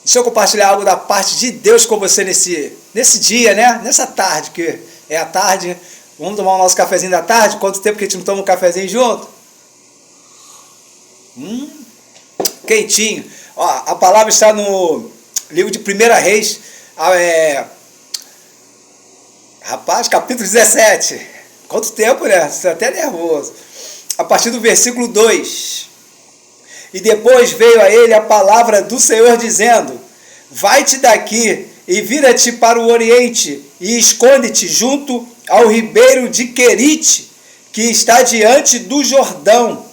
Deixa eu compartilhar algo da parte de Deus com você nesse dia, né? Nessa tarde, que é a tarde. Vamos tomar o nosso cafezinho da tarde? Quanto tempo que a gente não toma um cafezinho junto? Quentinho. Ó, a palavra está no livro de 1 Reis, capítulo 17. Quanto tempo, né? Você está até nervoso. A partir do versículo 2. E depois veio a ele a palavra do Senhor dizendo: vai-te daqui e vira-te para o oriente e esconde-te junto ao ribeiro de Querite, que está diante do Jordão.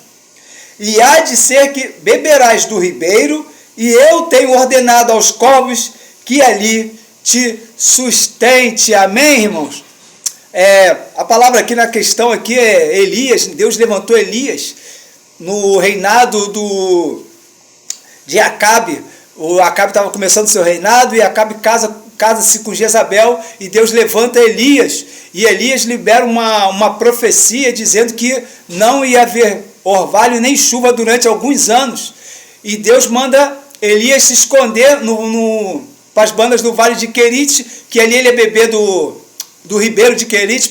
E há de ser que beberás do ribeiro, e eu tenho ordenado aos corvos que ali te sustente. Amém, irmãos? A palavra aqui na questão aqui é Elias. Deus levantou Elias no reinado de Acabe. O Acabe estava começando seu reinado e Acabe casa-se com Jezabel, e Deus levanta Elias, e Elias libera uma profecia dizendo que não ia haver orvalho nem chuva durante alguns anos, e Deus manda Elias se esconder para as bandas do Vale de Querite, que ali ele ia beber do ribeiro de Querite,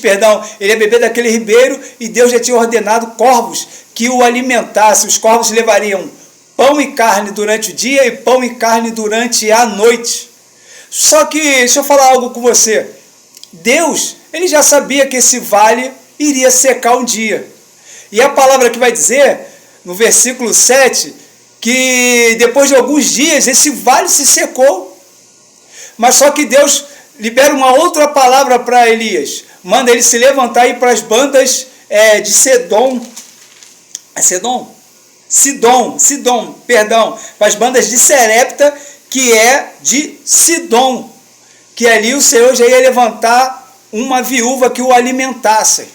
ele ia beber daquele ribeiro, e Deus já tinha ordenado corvos que o alimentassem. Os corvos levariam pão e carne durante o dia e pão e carne durante a noite. Só que, deixa eu falar algo com você. Deus, ele já sabia que esse vale iria secar um dia. E a palavra que vai dizer, no versículo 7, que depois de alguns dias esse vale se secou. Mas só que Deus libera uma outra palavra para Elias. Manda ele se levantar e ir para as bandas de Sidom, para as bandas de Serepta, que é de Sidom, que ali o Senhor já ia levantar uma viúva que o alimentasse.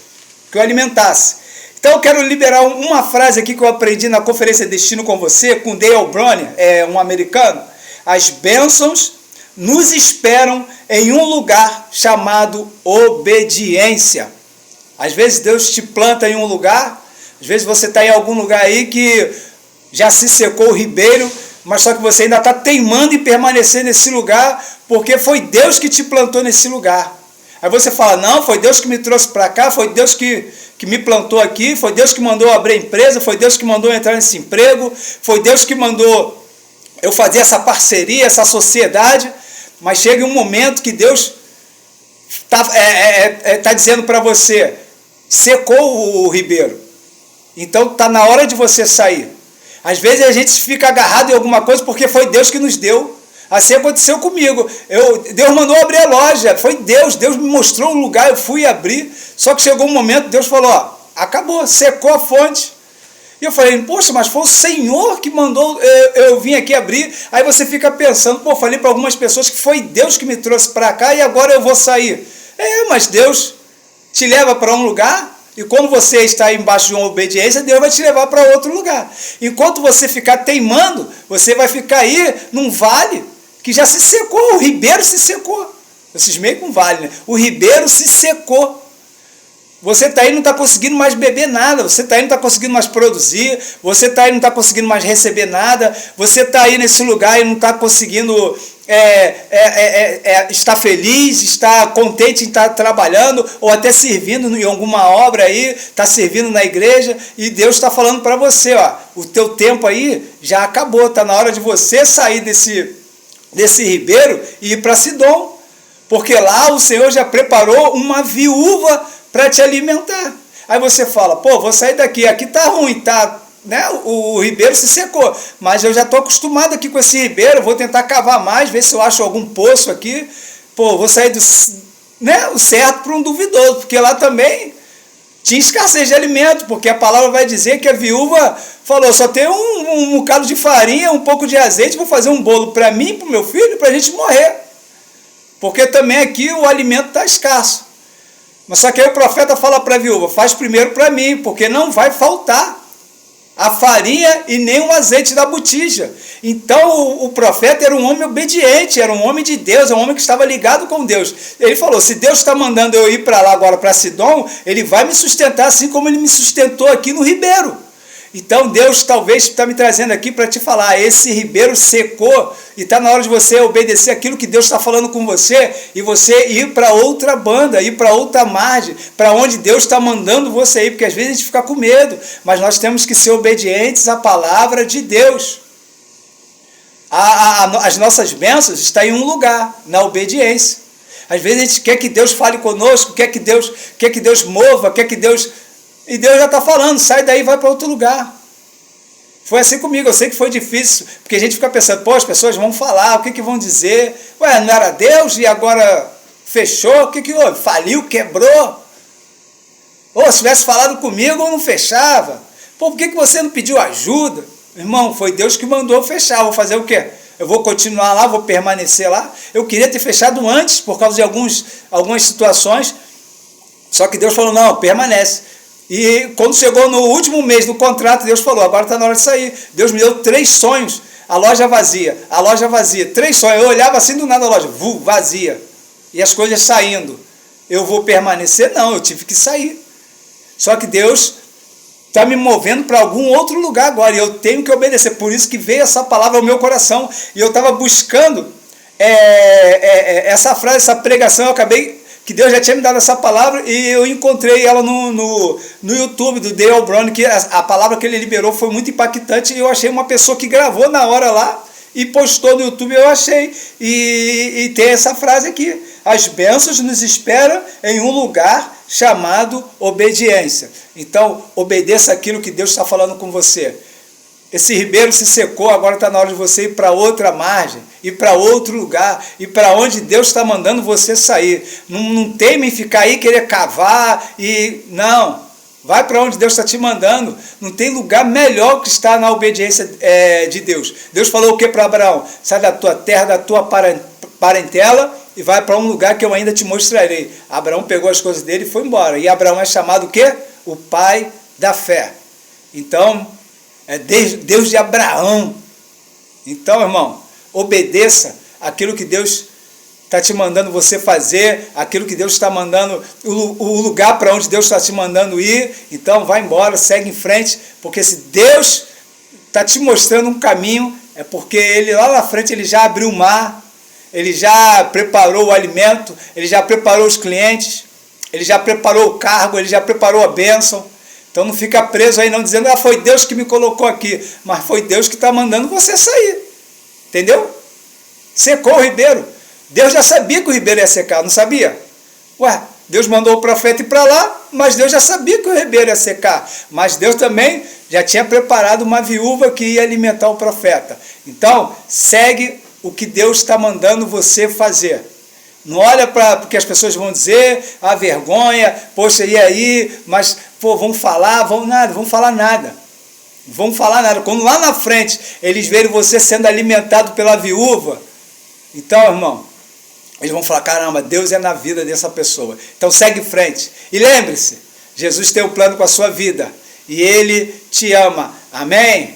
Então eu quero liberar uma frase aqui que eu aprendi na Conferência Destino com você, com Dale Browne, um americano. As bênçãos nos esperam em um lugar chamado obediência. Às vezes Deus te planta em um lugar, às vezes você está em algum lugar aí que já se secou o ribeiro, mas só que você ainda está teimando em permanecer nesse lugar, porque foi Deus que te plantou nesse lugar. Aí você fala: não, foi Deus que me trouxe para cá, foi Deus que me plantou aqui, foi Deus que mandou eu abrir a empresa, foi Deus que mandou eu entrar nesse emprego, foi Deus que mandou eu fazer essa parceria, essa sociedade. Mas chega um momento que Deus tá dizendo para você: secou o ribeiro, então está na hora de você sair. Às vezes a gente fica agarrado em alguma coisa porque foi Deus que nos deu. Assim aconteceu comigo. Deus mandou abrir a loja, foi Deus me mostrou um lugar, eu fui abrir. Só que chegou um momento, Deus falou: acabou, secou a fonte. E eu falei: poxa, mas foi o Senhor que mandou eu vim aqui abrir. Aí você fica pensando: falei para algumas pessoas que foi Deus que me trouxe para cá e agora eu vou sair. Mas Deus te leva para um lugar, e quando você está embaixo de uma obediência, Deus vai te levar para outro lugar. Enquanto você ficar teimando, você vai ficar aí num vale que já se secou, o ribeiro se secou. Eu cismei com vale, né? O ribeiro se secou. Você está aí e não está conseguindo mais beber nada, você está aí e não está conseguindo mais produzir, você está aí e não está conseguindo mais receber nada, você está aí nesse lugar e não está conseguindo estar feliz, estar contente em estar trabalhando, ou até servindo em alguma obra aí, está servindo na igreja, e Deus está falando para você: o teu tempo aí já acabou, está na hora de você sair desse ribeiro e ir para Sidom, porque lá o Senhor já preparou uma viúva para te alimentar. Aí você fala: vou sair daqui, aqui tá ruim, tá, né? O ribeiro se secou, mas eu já estou acostumado aqui com esse ribeiro, vou tentar cavar mais, ver se eu acho algum poço aqui, vou sair o certo para um duvidoso, porque lá também tinha escassez de alimento, porque a palavra vai dizer que a viúva falou: só tem um bocado de farinha, um pouco de azeite, vou fazer um bolo para mim, para o meu filho, para a gente morrer, porque também aqui o alimento está escasso. Mas só que aí o profeta fala para a viúva: faz primeiro para mim, porque não vai faltar a farinha e nem o azeite da botija. Então o profeta era um homem obediente, era um homem de Deus, um homem que estava ligado com Deus. Ele falou: se Deus está mandando eu ir para lá agora, para Sidom, ele vai me sustentar assim como ele me sustentou aqui no ribeiro. Então Deus talvez está me trazendo aqui para te falar, esse ribeiro secou e está na hora de você obedecer aquilo que Deus está falando com você e você ir para outra banda, ir para outra margem, para onde Deus está mandando você ir, porque às vezes a gente fica com medo, mas nós temos que ser obedientes à palavra de Deus. As nossas bênçãos estão em um lugar, na obediência. Às vezes a gente quer que Deus fale conosco, quer que Deus mova, quer que Deus... E Deus já está falando, sai daí e vai para outro lugar. Foi assim comigo, eu sei que foi difícil, porque a gente fica pensando, pô, as pessoas vão falar, o que vão dizer? Ué, não era Deus e agora fechou? O que houve? Faliu, quebrou? Ou se tivesse falado comigo, eu não fechava. Pô, por que você não pediu ajuda? Irmão, foi Deus que mandou fechar, vou fazer o quê? Eu vou continuar lá, vou permanecer lá? Eu queria ter fechado antes, por causa de algumas situações, só que Deus falou, não, permanece. E quando chegou no último mês do contrato, Deus falou, agora está na hora de sair. Deus me deu 3 sonhos, a loja vazia, 3 sonhos. Eu olhava assim do nada a loja, vazia. E as coisas saindo. Eu vou permanecer? Não, eu tive que sair. Só que Deus está me movendo para algum outro lugar agora, e eu tenho que obedecer. Por isso que veio essa palavra ao meu coração. E eu estava buscando essa frase, essa pregação, eu acabei... que Deus já tinha me dado essa palavra e eu encontrei ela no YouTube do Dale Brown, que a palavra que ele liberou foi muito impactante e eu achei uma pessoa que gravou na hora lá e postou no YouTube, eu achei, e tem essa frase aqui, as bênçãos nos esperam em um lugar chamado obediência. Então, obedeça aquilo que Deus está falando com você. Esse ribeiro se secou, agora está na hora de você ir para outra margem, ir para outro lugar, ir para onde Deus está mandando você sair. Não teme em ficar aí, querer cavar, não. Vai para onde Deus está te mandando. Não tem lugar melhor que estar na obediência de Deus. Deus falou o que para Abraão? Sai da tua terra, da tua parentela e vai para um lugar que eu ainda te mostrarei. Abraão pegou as coisas dele e foi embora. E Abraão é chamado o quê? O pai da fé. Então... é Deus de Abraão. Então, irmão, obedeça aquilo que Deus está te mandando você fazer, aquilo que Deus está mandando, o lugar para onde Deus está te mandando ir. Então, vai embora, segue em frente, porque se Deus está te mostrando um caminho, é porque Ele lá na frente Ele já abriu o mar, Ele já preparou o alimento, Ele já preparou os clientes, Ele já preparou o cargo, Ele já preparou a bênção. Então não fica preso aí não dizendo, foi Deus que me colocou aqui, mas foi Deus que está mandando você sair. Entendeu? Secou o ribeiro. Deus já sabia que o ribeiro ia secar, não sabia? Ué, Deus mandou o profeta ir para lá, mas Deus já sabia que o ribeiro ia secar. Mas Deus também já tinha preparado uma viúva que ia alimentar o profeta. Então, segue o que Deus está mandando você fazer. Não olha para o que as pessoas vão dizer, a vergonha, poxa, e aí, mas vão falar, vão falar nada. Quando lá na frente eles verem você sendo alimentado pela viúva, então, irmão, eles vão falar, caramba, Deus é na vida dessa pessoa. Então segue em frente. E lembre-se, Jesus tem um plano com a sua vida e Ele te ama. Amém?